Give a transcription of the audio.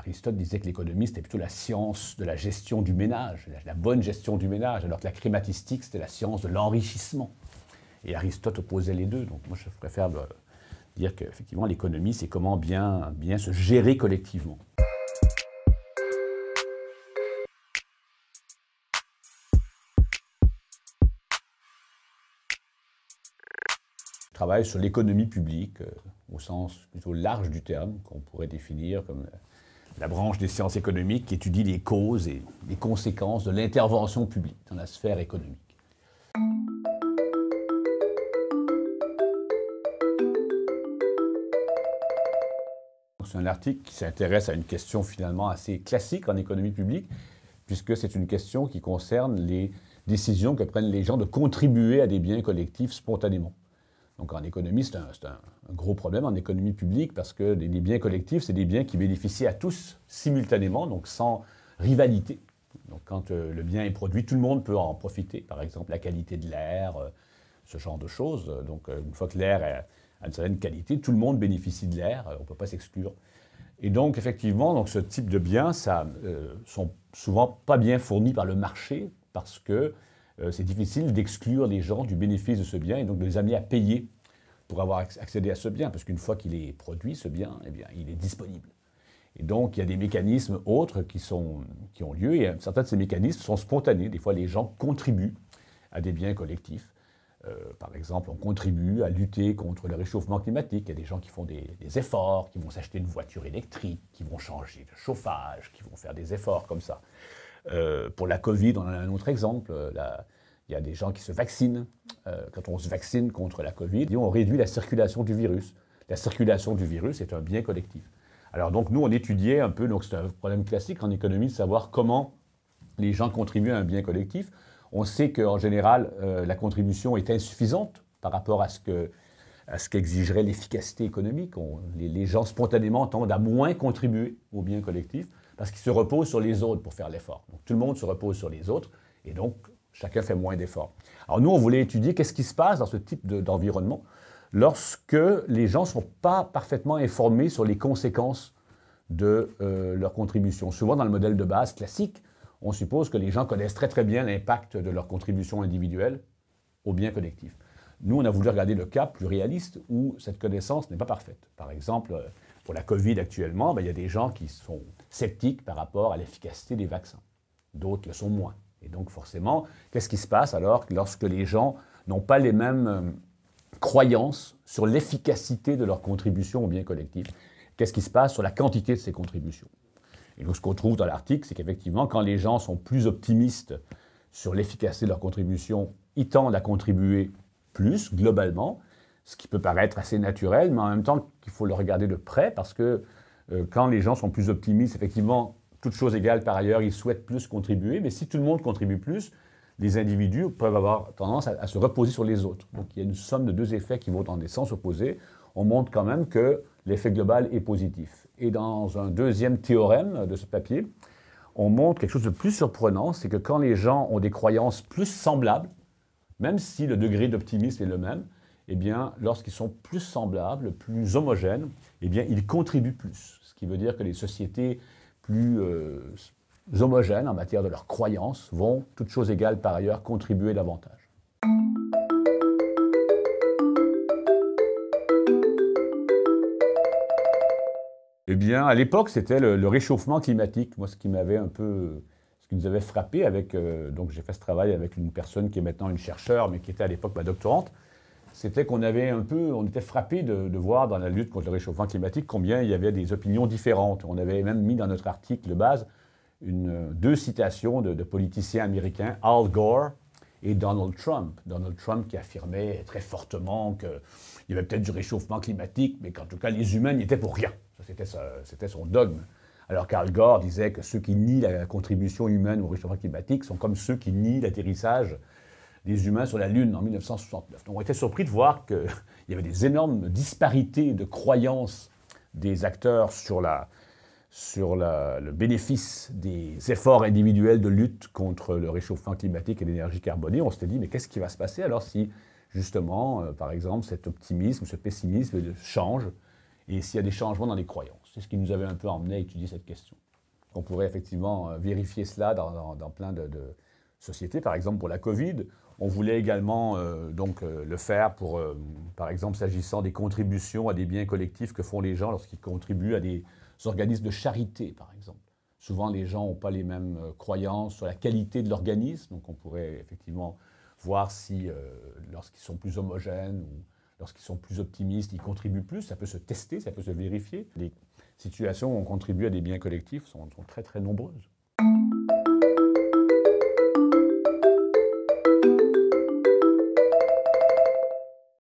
Aristote disait que l'économie, c'était plutôt la science de la gestion du ménage, la bonne gestion du ménage, alors que la crématistique, c'était la science de l'enrichissement. Et Aristote opposait les deux. Donc moi, je préfère dire qu'effectivement, l'économie, c'est comment bien se gérer collectivement. Je travaille sur l'économie publique, au sens plutôt large du terme, qu'on pourrait définir comme la branche des sciences économiques qui étudie les causes et les conséquences de l'intervention publique dans la sphère économique. C'est un article qui s'intéresse à une question finalement assez classique en économie publique, puisque c'est une question qui concerne les décisions que prennent les gens de contribuer à des biens collectifs spontanément. Donc en économie, c'est un gros problème en économie publique, parce que les biens collectifs, c'est des biens qui bénéficient à tous simultanément, donc sans rivalité. Donc quand le bien est produit, tout le monde peut en profiter, par exemple la qualité de l'air, ce genre de choses. Donc une fois que l'air a une certaine qualité, tout le monde bénéficie de l'air, on ne peut pas s'exclure. Et donc effectivement, donc, ce type de biens sont souvent pas bien fournis par le marché, parce que c'est difficile d'exclure les gens du bénéfice de ce bien et donc de les amener à payer pour avoir accédé à ce bien, parce qu'une fois qu'il est produit, ce bien, eh bien, il est disponible. Et donc, il y a des mécanismes autres qui ont lieu, et certains de ces mécanismes sont spontanés. Des fois, les gens contribuent à des biens collectifs. Par exemple, on contribue à lutter contre le réchauffement climatique. Il y a des gens qui font des efforts, qui vont s'acheter une voiture électrique, qui vont changer de chauffage, qui vont faire des efforts comme ça. Pour la Covid, on en a un autre exemple. Il y a des gens qui se vaccinent. Quand on se vaccine contre la Covid, on réduit la circulation du virus. La circulation du virus est un bien collectif. Alors donc nous, on étudiait un peu, donc c'est un problème classique en économie, de savoir comment les gens contribuent à un bien collectif. On sait qu'en général, la contribution est insuffisante par rapport à ce qu'exigerait l'efficacité économique. Les gens spontanément tendent à moins contribuer au bien collectif parce qu'ils se reposent sur les autres pour faire l'effort. Donc tout le monde se repose sur les autres et donc chacun fait moins d'efforts. Alors nous, on voulait étudier qu'est-ce qui se passe dans ce type d'environnement lorsque les gens ne sont pas parfaitement informés sur les conséquences de leur contribution. Souvent, dans le modèle de base classique, on suppose que les gens connaissent très très bien l'impact de leur contribution individuelle au bien collectif. Nous, on a voulu regarder le cas plus réaliste où cette connaissance n'est pas parfaite. Par exemple, pour la COVID actuellement, il y a des gens qui sont sceptiques par rapport à l'efficacité des vaccins. D'autres le sont moins. Et donc forcément, qu'est-ce qui se passe alors lorsque les gens n'ont pas les mêmes croyances sur l'efficacité de leur contribution au bien collectif? Qu'est-ce qui se passe sur la quantité de ces contributions? Et donc ce qu'on trouve dans l'article, c'est qu'effectivement, quand les gens sont plus optimistes sur l'efficacité de leur contribution, ils tendent à contribuer plus, globalement, ce qui peut paraître assez naturel, mais en même temps qu'il faut le regarder de près, parce que quand les gens sont plus optimistes, effectivement, toutes choses égales par ailleurs, ils souhaitent plus contribuer, mais si tout le monde contribue plus, les individus peuvent avoir tendance à se reposer sur les autres. Donc il y a une somme de deux effets qui vont dans des sens opposés. On montre quand même que l'effet global est positif. Et dans un deuxième théorème de ce papier, on montre quelque chose de plus surprenant, c'est que quand les gens ont des croyances plus semblables, même si le degré d'optimisme est le même, eh bien, lorsqu'ils sont plus semblables, plus homogènes, eh bien, ils contribuent plus. Ce qui veut dire que les sociétés plus homogènes en matière de leurs croyances vont, toutes choses égales par ailleurs, contribuer davantage. Eh bien, à l'époque, c'était le réchauffement climatique. Moi, ce qui nous avait frappé donc j'ai fait ce travail avec une personne qui est maintenant une chercheure, mais qui était à l'époque ma doctorante, c'était qu'on était frappé de voir dans la lutte contre le réchauffement climatique combien il y avait des opinions différentes. On avait même mis dans notre article de base deux citations de politiciens américains, Al Gore et Donald Trump. Donald Trump qui affirmait très fortement qu'il y avait peut-être du réchauffement climatique, mais qu'en tout cas les humains n'y étaient pour rien. C'était son dogme. Alors qu'Al Gore disait que ceux qui nient la contribution humaine au réchauffement climatique sont comme ceux qui nient l'atterrissage des humains sur la Lune en 1969. Donc on était surpris de voir qu'il y avait des énormes disparités de croyances des acteurs sur le bénéfice des efforts individuels de lutte contre le réchauffement climatique et l'énergie carbonée. On s'était dit, mais qu'est-ce qui va se passer alors si, justement, par exemple, cet optimisme, ce pessimisme change et s'il y a des changements dans les croyances. C'est ce qui nous avait un peu emmené à étudier cette question. On pourrait effectivement vérifier cela dans plein de sociétés. Par exemple, pour la Covid, on voulait également le faire pour, par exemple, s'agissant des contributions à des biens collectifs que font les gens lorsqu'ils contribuent à des organismes de charité, par exemple. Souvent, les gens n'ont pas les mêmes croyances sur la qualité de l'organisme, donc on pourrait effectivement voir si, lorsqu'ils sont plus homogènes ou lorsqu'ils sont plus optimistes, ils contribuent plus. Ça peut se tester, ça peut se vérifier. Les situations où on contribue à des biens collectifs sont très, très nombreuses.